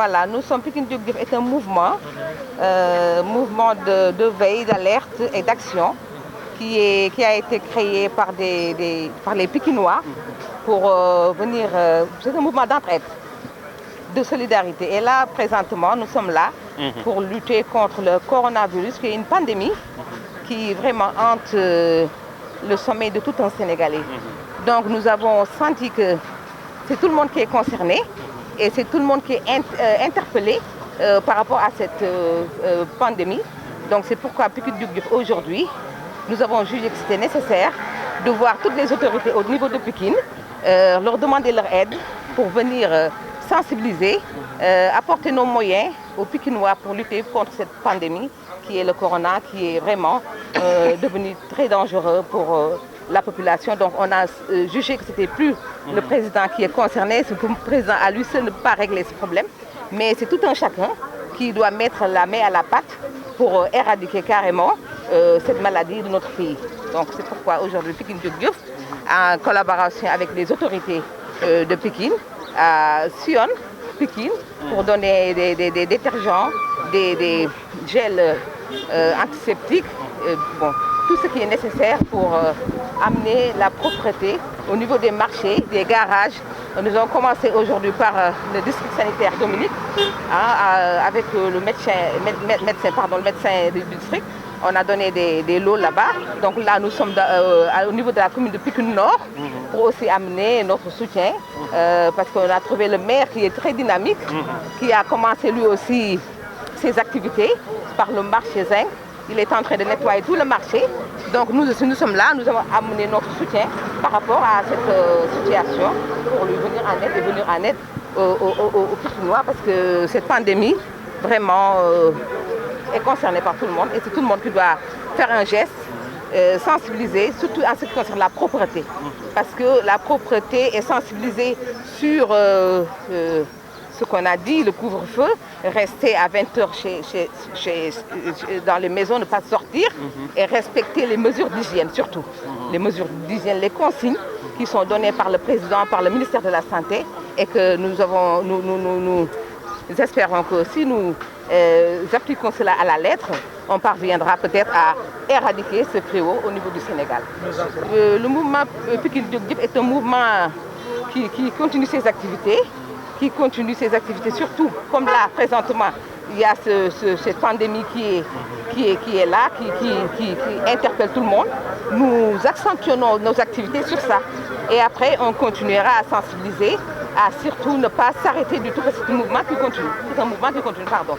Voilà, nous sommes Pikine Jug Jëf est un mouvement, de veille, d'alerte et d'action qui a été créé par les Pikinois pour venir. C'est un mouvement d'entraide, de solidarité. Et là, présentement, nous sommes là pour lutter contre le coronavirus, qui est une pandémie qui vraiment hante le sommeil de tout un Sénégalais. Donc nous avons senti que c'est tout le monde qui est concerné. Et c'est tout le monde qui est interpellé par rapport à cette pandémie. Donc c'est pourquoi Pikine Jug Jëf aujourd'hui, nous avons jugé que c'était nécessaire de voir toutes les autorités au niveau de Pikine, leur demander leur aide pour venir sensibiliser, apporter nos moyens aux Pikinois pour lutter contre cette pandémie qui est le corona, qui est vraiment devenu très dangereux pour la population. Donc on a jugé que c'était plus le président qui est concerné, c'est le président à lui seul ne peut pas régler ce problème, mais c'est tout un chacun qui doit mettre la main à la pâte pour éradiquer carrément cette maladie de notre pays. Donc c'est pourquoi aujourd'hui Pikine Jug Jëf, en collaboration avec les autorités de Pikine, sillonne Pikine pour donner des détergents, des gels antiseptiques, tout ce qui est nécessaire pour amener la propreté au niveau des marchés, des garages. Nous avons commencé aujourd'hui par le district sanitaire Dominique, avec le médecin du district. On a donné des lots là-bas. Donc là, nous sommes au niveau de la commune de Pikine Nord pour aussi amener notre soutien, parce qu'on a trouvé le maire qui est très dynamique, qui a commencé lui aussi ses activités par le marché Zinc. Il est en train de nettoyer tout le marché. Donc nous aussi, nous sommes là, nous avons amené notre soutien par rapport à cette situation pour lui venir en aide et venir en aide aux Pikinois, parce que cette pandémie vraiment est concernée par tout le monde et c'est tout le monde qui doit faire un geste, sensibiliser, surtout en ce qui concerne la propreté. Parce que la propreté est sensibilisée sur ce qu'on a dit, le couvre-feu, rester à 20h dans les maisons, ne pas sortir et respecter les mesures d'hygiène surtout. Les mesures d'hygiène, les consignes qui sont données par le président, par le ministère de la Santé, et que nous espérons que si nous appliquons cela à la lettre, on parviendra peut-être à éradiquer ce fléau au niveau du Sénégal. Le mouvement Pikine Jug Jëf est un mouvement qui continue ses activités, surtout comme là présentement il y a cette pandémie qui est là, qui interpelle tout le monde. Nous accentuons nos activités sur ça et après on continuera à sensibiliser, à surtout ne pas s'arrêter du tout, parce que c'est un mouvement qui continue, pardon.